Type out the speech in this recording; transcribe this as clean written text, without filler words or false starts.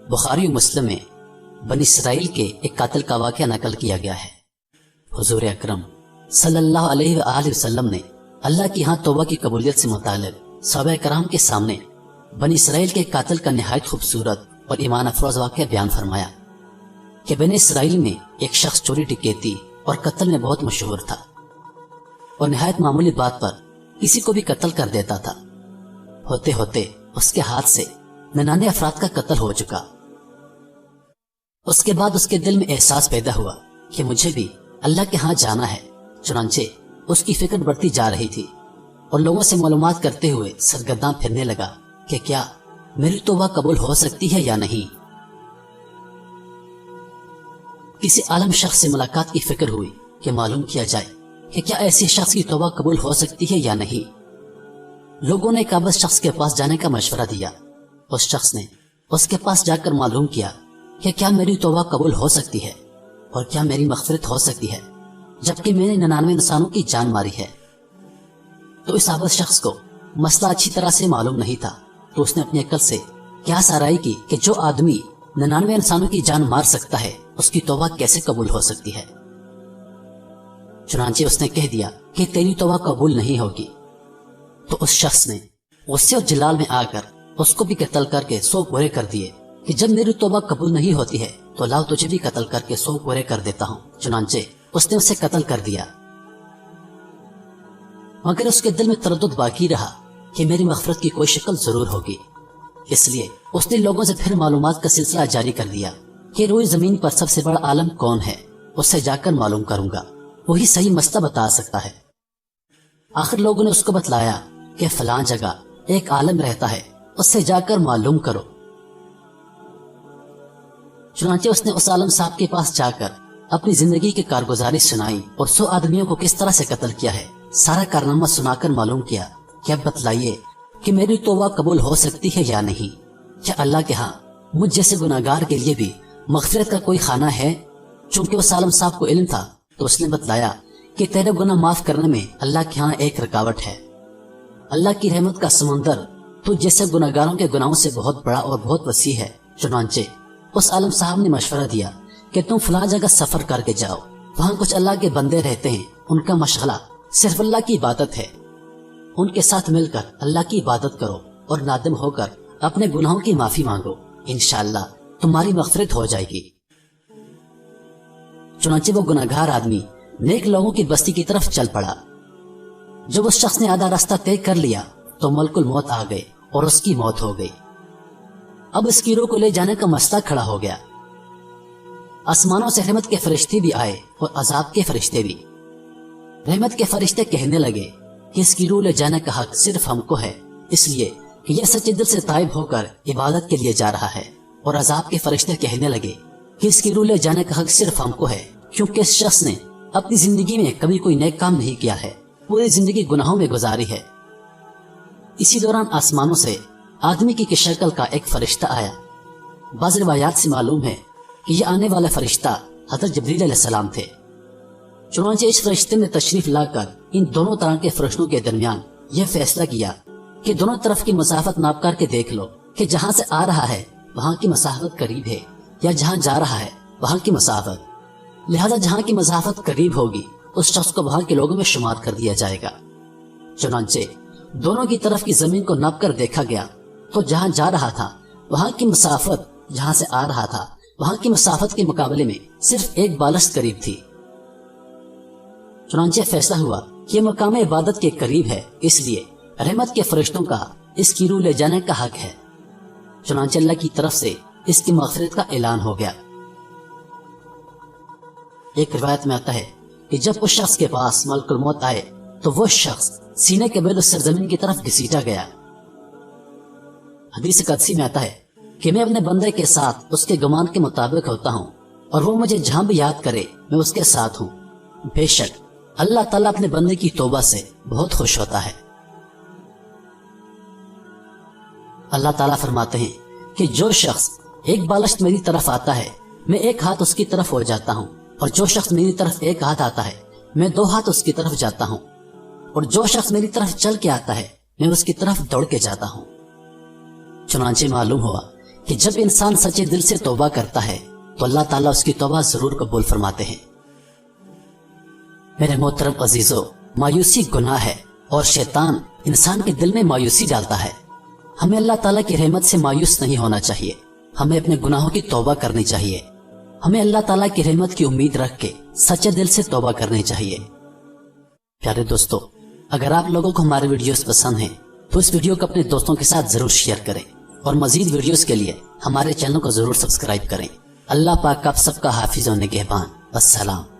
بخاری و مسلم میں بنی اسرائیل کے ایک قاتل کا واقعہ نقل کیا گیا ہے۔ حضور اکرم صلی اللہ علیہ وآلہ وسلم نے اللہ کی ہاں توبہ کی قبولیت سے متعلق صحابہ کرام کے سامنے بنی اسرائیل کے قاتل کا نہایت خوبصورت اور ایمان افروز واقعہ بیان فرمایا کہ بنی اسرائیل میں ایک شخص چوری ڈکیتی اور قتل میں بہت مشہور تھا اور نہایت معمولی بات پر کسی کو بھی قتل کر دیتا تھا۔ ہوتے ہوتے اس کے ہاتھ سے 99 افراد کا قتل ہو چکا۔ اس کے بعد اس کے دل میں احساس پیدا ہوا کہ مجھے بھی اللہ کے ہاں جانا ہے۔ چنانچہ اس کی فکر بڑھتی جا رہی تھی اور لوگوں سے معلومات کرتے ہوئے سرگرداں پھرنے لگا کہ کیا میری توبہ قبول ہو سکتی ہے یا نہیں۔ کسی عالم شخص سے ملاقات کی فکر ہوئی کہ معلوم کیا جائے کہ کیا ایسی شخص کی توبہ قبول ہو سکتی ہے یا نہیں۔ لوگوں نے قابض شخص کے پاس جانے کا مشورہ دیا۔ اس شخص نے اس کے پاس جا کر معلوم کیا کہ کیا میری توبہ قبول ہو سکتی ہے اور کیا میری مغفرت ہو سکتی ہے جبکہ میں نے 99 انسانوں کی جان ماری ہے۔ تو اس قابض شخص کو مسئلہ اچھی طرح سے معلوم نہیں تھا، تو اس نے اپنی عقل سے قیاس آرائی کی کہ جو آدمی 99 انسانوں کی جان مار سکتا ہے اس کی توبہ کیسے قبول ہو سکتی ہے۔ چنانچہ اس نے کہہ دیا کہ تیری توبہ قبول نہیں ہوگی۔ تو اس شخص نے غصے اور جلال میں آ کر اس کو بھی قتل کر کے 100 پورے کر دیے کہ جب میری توبہ قبول نہیں ہوتی ہے تو لاؤ تجھے بھی قتل کر کے 100 پورے کر دیتا ہوں۔ چنانچہ اس نے اسے قتل کر دیا، مگر اس کے دل میں تردد باقی رہا کہ میری مغفرت کی کوئی شکل ضرور ہوگی۔ اس لیے اس نے لوگوں سے پھر معلومات کا سلسلہ جاری کر دیا کہ روئے زمین پر سب سے بڑا عالم کون ہے، اس سے جا کر معلوم کروں گا، وہی صحیح مسئلہ بتا سکتا ہے۔ آخر لوگوں نے اس کو بتلایا کہ فلاں جگہ ایک عالم رہتا ہے، اس سے جا کر معلوم کرو۔ چنانچہ اس نے اس عالم صاحب کے پاس جا کر اپنی زندگی کی کارگزاری سنائی اور 100 آدمیوں کو کس طرح سے قتل کیا ہے سارا کارنامہ سنا کر معلوم کیا کہ اب بتلائیے کہ میری توبہ قبول ہو سکتی ہے یا نہیں۔ کیا اللہ کے ہاں مجھ جیسے گناہگار کے لیے بھی مغفرت کا کوئی خانہ ہے؟ چونکہ اس عالم صاحب کو علم تھا تو اس نے بتلایا کہ تیرے گناہ معاف کرنے میں اللہ کے ہاں ایک رکاوٹ ہے۔ اللہ کی رحمت کا سمندر تو جیسے گناہگاروں کے گناہوں سے بہت بڑا اور بہت وسیع ہے۔ چنانچہ اس عالم صاحب نے مشورہ دیا کہ تم فلاں جگہ سفر کر کے جاؤ، وہاں کچھ اللہ کے بندے رہتے ہیں، ان کا مشغلہ صرف اللہ کی عبادت ہے، ان کے ساتھ مل کر اللہ کی عبادت کرو اور نادم ہو کر اپنے گناہوں کی معافی مانگو، انشاءاللہ تمہاری مغفرت ہو جائے گی۔ چنانچہ وہ گناہگار آدمی نیک لوگوں کی بستی کی طرف چل پڑا۔ جب اس شخص نے آدھا راستہ طے کر لیا تو ملک الموت آ گئے اور اس کی موت ہو گئی۔ اب اس کی روح کو لے جانے کا مسئلہ کھڑا ہو گیا۔ آسمانوں سے رحمت کے فرشتے بھی آئے اور عذاب کے فرشتے بھی۔ رحمت کے فرشتے کہنے لگے کہ اس کی روح لے جانے کا حق صرف ہم کو ہے، اس لیے کہ یہ سچے دل سے تائب ہو کر عبادت کے لیے جا رہا ہے، اور عذاب کے فرشتے کہنے لگے کہ اس کی روح لے جانے کا حق صرف ہم کو ہے، کیونکہ اس شخص نے اپنی زندگی میں کبھی کوئی نیک کام نہیں کیا ہے، پوری زندگی گناہوں میں گزاری ہے۔ اسی دوران آسمانوں سے آدمی کی شکل کا ایک فرشتہ آیا۔ بعض روایات سے معلوم ہے کہ یہ آنے والا فرشتہ حضرت جبریل علیہ السلام تھے۔ چنانچہ اس فرشتے نے تشریف لا کر ان دونوں طرح کے فرشتوں کے درمیان یہ فیصلہ کیا کہ دونوں طرف کی مسافت ناپ کر کے دیکھ لو کہ جہاں سے آ رہا ہے وہاں کی مسافت قریب ہے یا جہاں جا رہا ہے وہاں کی مسافت، لہذا جہاں کی مسافت قریب ہوگی اس شخص کو وہاں کے لوگوں میں شمار کر دیا جائے گا۔ چنانچہ دونوں کی طرف کی زمین کو ناپ کر دیکھا گیا تو جہاں جا رہا تھا وہاں کی مسافت جہاں سے آ رہا تھا وہاں کی مسافت کے مقابلے میں صرف ایک بالشت قریب تھی۔ چنانچہ فیصلہ ہوا کہ یہ مقام عبادت کے قریب ہے، اس لیے رحمت کے فرشتوں کا اس کی روح لے جانے کا حق ہے۔ چنانچہ اللہ کی طرف سے اس کی مغفرت کا اعلان ہو گیا۔ ایک روایت میں آتا ہے کہ جب اس شخص کے پاس ملک الموت آئے تو وہ شخص سینے کے بل اس سرزمین کی طرف گھسیٹا گیا۔ حدیث قدسی میں آتا ہے کہ میں اپنے بندے کے ساتھ اس کے گمان کے مطابق ہوتا ہوں اور وہ مجھے جہاں بھی یاد کرے میں اس کے ساتھ ہوں۔ بے شک اللہ تعالیٰ اپنے بندے کی توبہ سے بہت خوش ہوتا ہے۔ اللہ تعالیٰ فرماتے ہیں کہ جو شخص ایک بالشت میری طرف آتا ہے میں ایک ہاتھ اس کی طرف ہو جاتا ہوں، اور جو شخص میری طرف ایک ہاتھ آتا ہے میں 2 ہاتھ اس کی طرف جاتا ہوں، اور جو شخص میری طرف چل کے آتا ہے میں اس کی طرف دوڑ کے جاتا ہوں۔ چنانچہ معلوم ہوا کہ جب انسان سچے دل سے توبہ کرتا ہے تو اللہ تعالیٰ اس کی توبہ ضرور قبول فرماتے ہیں۔ میرے محترم عزیزو، مایوسی گناہ ہے اور شیطان انسان کے دل میں مایوسی ڈالتا ہے۔ ہمیں اللہ تعالیٰ کی رحمت سے مایوس نہیں ہونا چاہیے، ہمیں اپنے گناہوں کی توبہ کرنی چاہیے، ہمیں اللہ تعالیٰ کی رحمت کی امید رکھ کے سچے دل سے توبہ کرنی چاہیے۔ پیارے دوستو، اگر آپ لوگوں کو ہمارے ویڈیوز پسند ہیں تو اس ویڈیو کو اپنے دوستوں کے ساتھ ضرور شیئر کریں اور مزید ویڈیوز کے لیے ہمارے چینل کو ضرور سبسکرائب کریں۔ اللہ پاک آپ سب کا حافظ و نگہبان۔ السلام۔